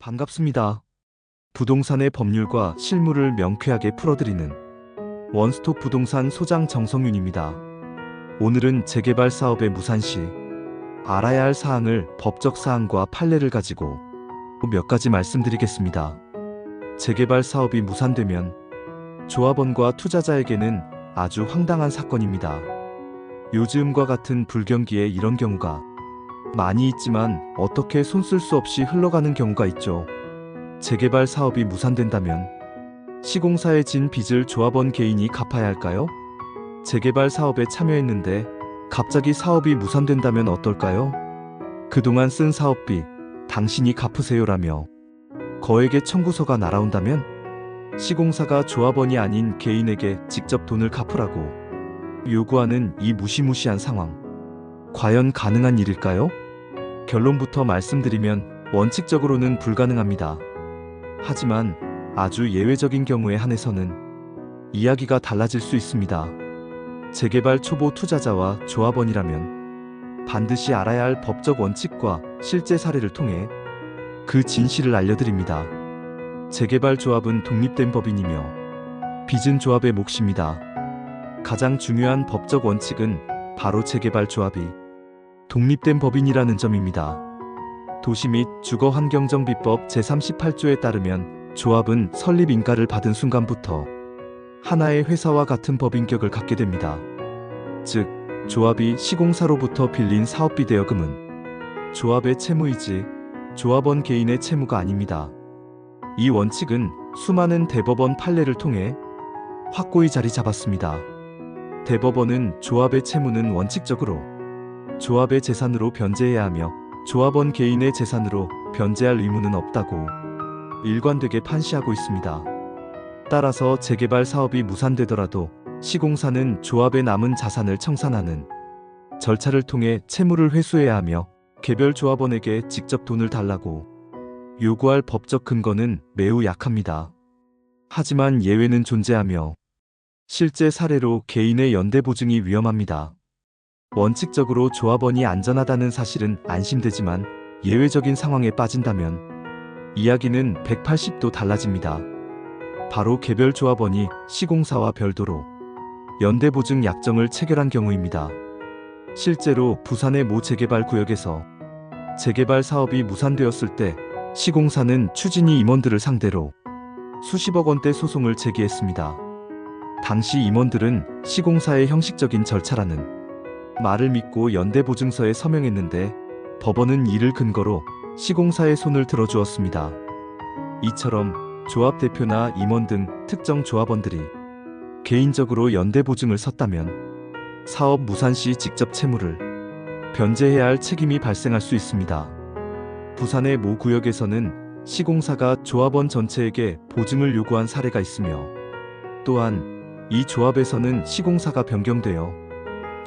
반갑습니다. 부동산의 법률과 실무를 명쾌하게 풀어드리는 원스톱 부동산 소장 정성윤입니다. 오늘은 재개발 사업의 무산 시 알아야 할 사항을 법적 사항과 판례를 가지고 몇 가지 말씀드리겠습니다. 재개발 사업이 무산되면 조합원과 투자자에게는 아주 황당한 사건입니다. 요즘과 같은 불경기에 이런 경우가 많이 있지만 어떻게 손 쓸 수 없이 흘러가는 경우가 있죠. 재개발 사업이 무산된다면 시공사에 진 빚을 조합원 개인이 갚아야 할까요? 재개발 사업에 참여했는데 갑자기 사업이 무산된다면 어떨까요? 그동안 쓴 사업비 당신이 갚으세요라며 거액의 청구서가 날아온다면 시공사가 조합원이 아닌 개인에게 직접 돈을 갚으라고 요구하는 이 무시무시한 상황. 과연 가능한 일일까요? 결론부터 말씀드리면 원칙적으로는 불가능합니다. 하지만 아주 예외적인 경우에 한해서는 이야기가 달라질 수 있습니다. 재개발 초보 투자자와 조합원이라면 반드시 알아야 할 법적 원칙과 실제 사례를 통해 그 진실을 알려드립니다. 재개발 조합은 독립된 법인이며 빚은 조합의 몫입니다. 가장 중요한 법적 원칙은 바로 재개발 조합이 독립된 법인이라는 점입니다. 도시 및 주거환경정비법 제38조에 따르면 조합은 설립 인가를 받은 순간부터 하나의 회사와 같은 법인격을 갖게 됩니다. 즉, 조합이 시공사로부터 빌린 사업비 대여금은 조합의 채무이지 조합원 개인의 채무가 아닙니다. 이 원칙은 수많은 대법원 판례를 통해 확고히 자리 잡았습니다. 대법원은 조합의 채무는 원칙적으로 조합의 재산으로 변제해야 하며 조합원 개인의 재산으로 변제할 의무는 없다고 일관되게 판시하고 있습니다. 따라서 재개발 사업이 무산되더라도 시공사는 조합의 남은 자산을 청산하는 절차를 통해 채무를 회수해야 하며 개별 조합원에게 직접 돈을 달라고 요구할 법적 근거는 매우 약합니다. 하지만 예외는 존재하며 실제 사례로 개인의 연대 보증이 위험합니다. 원칙적으로 조합원이 안전하다는 사실은 안심되지만 예외적인 상황에 빠진다면 이야기는 180도 달라집니다. 바로 개별 조합원이 시공사와 별도로 연대 보증 약정을 체결한 경우입니다. 실제로 부산의 모 재개발 구역에서 재개발 사업이 무산되었을 때 시공사는 추진위 임원들을 상대로 수십억 원대 소송을 제기했습니다. 당시 임원들은 시공사의 형식적인 절차라는 말을 믿고 연대보증서에 서명했는데 법원은 이를 근거로 시공사의 손을 들어주었습니다. 이처럼 조합 대표나 임원 등 특정 조합원들이 개인적으로 연대보증을 섰다면 사업 무산 시 직접 채무를 변제해야 할 책임이 발생할 수 있습니다. 부산의 모 구역에서는 시공사가 조합원 전체에게 보증을 요구한 사례가 있으며 또한 이 조합에서는 시공사가 변경되어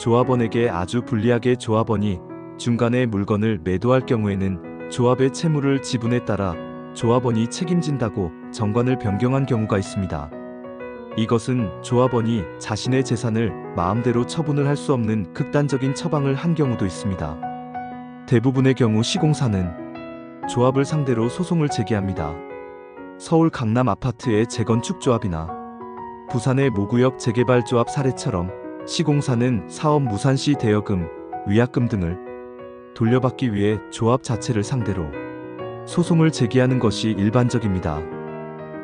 조합원에게 아주 불리하게 조합원이 중간에 물건을 매도할 경우에는 조합의 채무를 지분에 따라 조합원이 책임진다고 정관을 변경한 경우가 있습니다. 이것은 조합원이 자신의 재산을 마음대로 처분을 할 수 없는 극단적인 처방을 한 경우도 있습니다. 대부분의 경우 시공사는 조합을 상대로 소송을 제기합니다. 서울 강남 아파트의 재건축 조합이나 부산의 모구역 재개발 조합 사례처럼 시공사는 사업 무산 시 대여금, 위약금 등을 돌려받기 위해 조합 자체를 상대로 소송을 제기하는 것이 일반적입니다.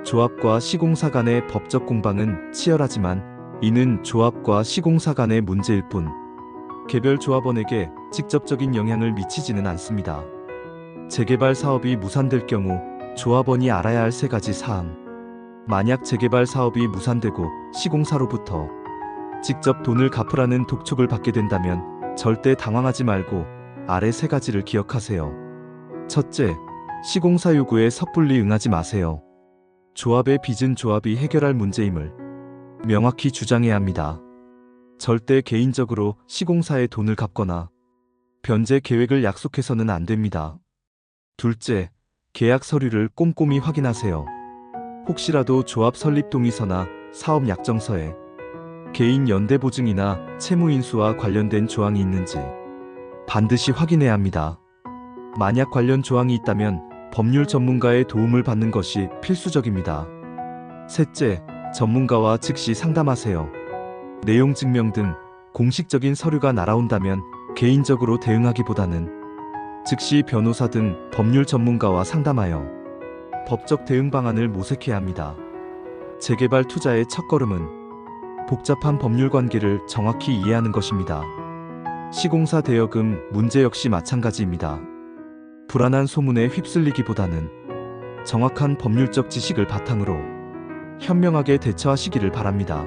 조합과 시공사 간의 법적 공방은 치열하지만 이는 조합과 시공사 간의 문제일 뿐 개별 조합원에게 직접적인 영향을 미치지는 않습니다. 재개발 사업이 무산될 경우 조합원이 알아야 할 세 가지 사항. 만약 재개발 사업이 무산되고 시공사로부터 직접 돈을 갚으라는 독촉을 받게 된다면 절대 당황하지 말고 아래 세 가지를 기억하세요. 첫째, 시공사 요구에 섣불리 응하지 마세요. 조합의 빚은 조합이 해결할 문제임을 명확히 주장해야 합니다. 절대 개인적으로 시공사에 돈을 갚거나 변제 계획을 약속해서는 안 됩니다. 둘째, 계약 서류를 꼼꼼히 확인하세요. 혹시라도 조합 설립 동의서나 사업 약정서에 개인 연대 보증이나 채무 인수와 관련된 조항이 있는지 반드시 확인해야 합니다. 만약 관련 조항이 있다면 법률 전문가의 도움을 받는 것이 필수적입니다. 셋째, 전문가와 즉시 상담하세요. 내용 증명 등 공식적인 서류가 날아온다면 개인적으로 대응하기보다는 즉시 변호사 등 법률 전문가와 상담하여 법적 대응 방안을 모색해야 합니다. 재개발 투자의 첫걸음은 복잡한 법률 관계를 정확히 이해하는 것입니다. 시공사 대여금 문제 역시 마찬가지입니다. 불안한 소문에 휩쓸리기보다는 정확한 법률적 지식을 바탕으로 현명하게 대처하시기를 바랍니다.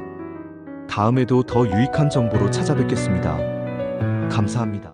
다음에도 더 유익한 정보로 찾아뵙겠습니다. 감사합니다.